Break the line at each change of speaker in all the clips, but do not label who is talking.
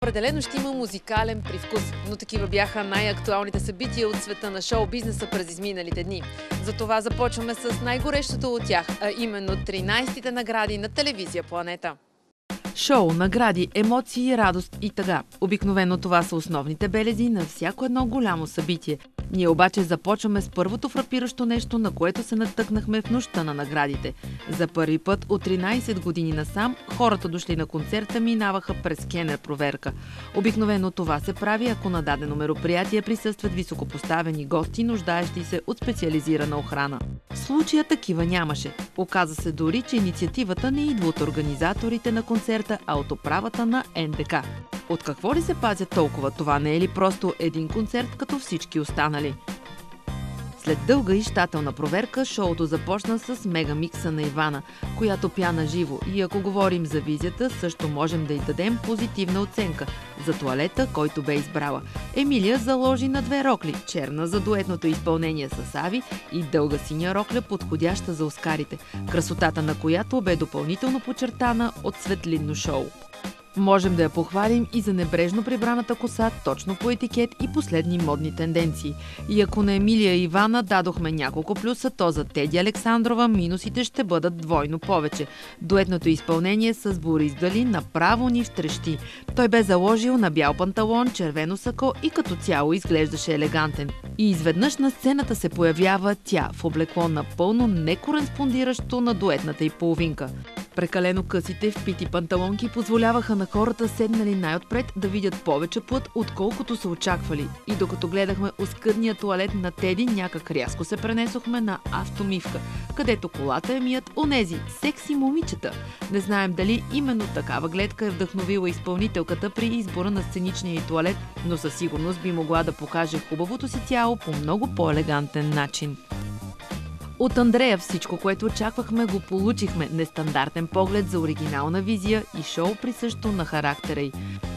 Определено ще има музикален привкус, но такива бяха най-актуалните събития от света на шоу-бизнеса през изминалите дни. Затова започваме с най-горещото от тях, а именно 13-те награди на телевизия Планета. Шоу, награди, емоции, радост и тъга. Обикновено това са основните белези на всяко едно голямо събитие. Ние обаче започваме с първото фрапиращо нещо, на което се натъкнахме в нощта на наградите. За първи път от 13 години насам хората дошли на концерта минаваха през скенер проверка. Обикновено това се прави, ако на дадено мероприятие присъстват високопоставени гости, нуждаещи се от специализирана охрана. В случая такива нямаше. Оказа се дори, че инициативата не идва от организаторите на концерта, а от управата на НДК. От какво ли се пазят толкова? Това не е ли просто един концерт като всички останали? След дълга и щателна проверка, шоуто започна с мегамикса на Ивана, която пя на живо. И ако говорим за визията, също можем да й дадем позитивна оценка за тоалета, който бе избрала. Емилия заложи на две рокли, черна за дуетното изпълнение с Ави и дълга синя рокля, подходяща за Оскарите, красотата на която бе допълнително подчертана от светлинно шоу. Можем да я похвалим и за небрежно прибраната коса, точно по етикет и последни модни тенденции. И ако на Емилия и Ивана дадохме няколко плюса, то за Теди Александрова минусите ще бъдат двойно повече. Дуетното изпълнение с Борис Дали направо ни втрещи. Той бе заложил на бял панталон, червено сако и като цяло изглеждаше елегантен. И изведнъж на сцената се появява тя в облекло напълно некореспондиращо на дуетната й половинка. Прекалено късите впити панталонки позволяваха на хората, седнали най-отпред, да видят повече плът, отколкото са очаквали. И докато гледахме оскъдния тоалет на Теди, някак рязко се пренесохме на автомивка, където колата я мият онези секси момичета. Не знаем дали именно такава гледка е вдъхновила изпълнителката при избора на сценичния й тоалет, но със сигурност би могла да покаже хубавото си тяло по много по-елегантен начин. От Андрея всичко, което очаквахме, го получихме. Нестандартен поглед за оригинална визия и шоу присъщо на характера й.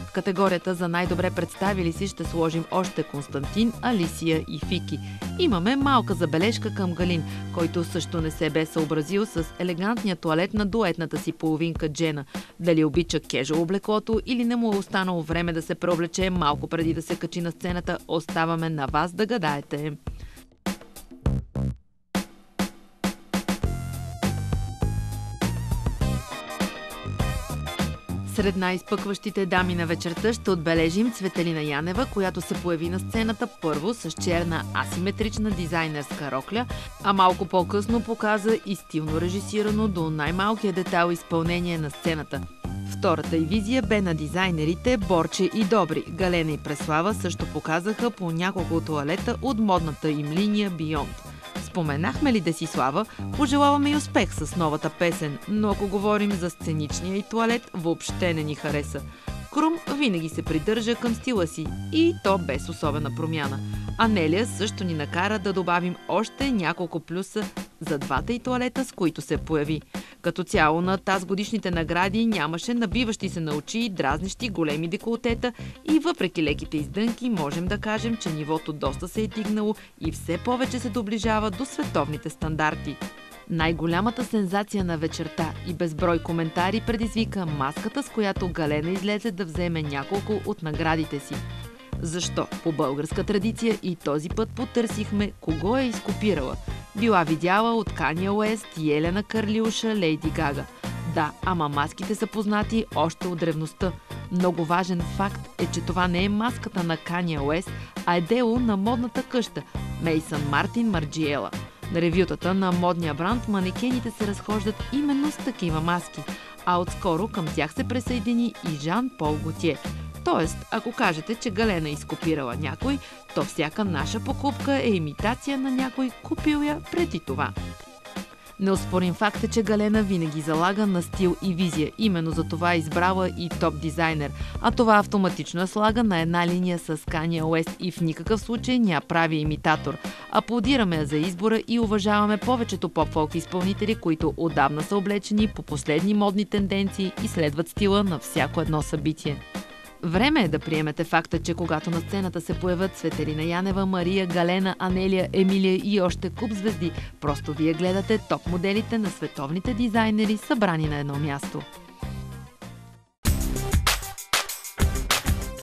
В категорията за най-добре представили си ще сложим още Константин, Алисия и Фики. Имаме малка забележка към Галин, който също не се бе съобразил с елегантния тоалет на дуетната си половинка Джена. Дали обича кежуал облеклото или не му е останало време да се преоблече малко преди да се качи на сцената, оставаме на вас да гадаете. Сред най-изпъкващите дами на вечерта ще отбележим Цветелина Янева, която се появи на сцената първо с черна асиметрична дизайнерска рокля, а малко по-късно показа и стилно режисирано до най-малкия детайл изпълнение на сцената. Втората й визия бе на дизайнерите Борче и Добри. Галена и Преслава също показаха по няколко тоалета от модната им линия Beyond. Споменахме ли Десислава, пожелаваме и успех с новата песен, но ако говорим за сценичния и тоалет, въобще не ни хареса. Крум винаги се придържа към стила си и то без особена промяна. Анелия също ни накара да добавим още няколко плюса за двата и тоалета, с които се появи. Като цяло на тазгодишните награди нямаше набиващи се на очи, дразнещи големи деколтета и въпреки леките издънки можем да кажем, че нивото доста се е дигнало и все повече се доближава до световните стандарти. Най-голямата сензация на вечерта и безброй коментари предизвика маската, с която Галена излезе да вземе няколко от наградите си. Защо? По българска традиция и този път потърсихме кого е изкопирала. Била видяла от Кания Уест, Елена Карлиуша, Лейди Гага. Да, ама маските са познати още от древността. Много важен факт е, че това не е маската на Кания Уест, а е дело на модната къща Мейсън Мартин Марджиела. На ревютата на модния бранд манекените се разхождат именно с такива маски, а отскоро към тях се присъедини и Жан-Пол Готие. Тоест, ако кажете, че Галена изкопирала някой, то всяка наша покупка е имитация на някой, купил я преди това. Неоспорим факт е, че Галена винаги залага на стил и визия. Именно за това е избрала и топ дизайнер. А това автоматично я слага на една линия с Kanye West и в никакъв случай ня прави имитатор. Аплодираме я за избора и уважаваме повечето поп-фолк изпълнители, които отдавна са облечени по последни модни тенденции и следват стила на всяко едно събитие. Време е да приемете факта, че когато на сцената се появят Цветелина Янева, Мария, Галена, Анелия, Емилия и още куп звезди, просто вие гледате топ моделите на световните дизайнери, събрани на едно място.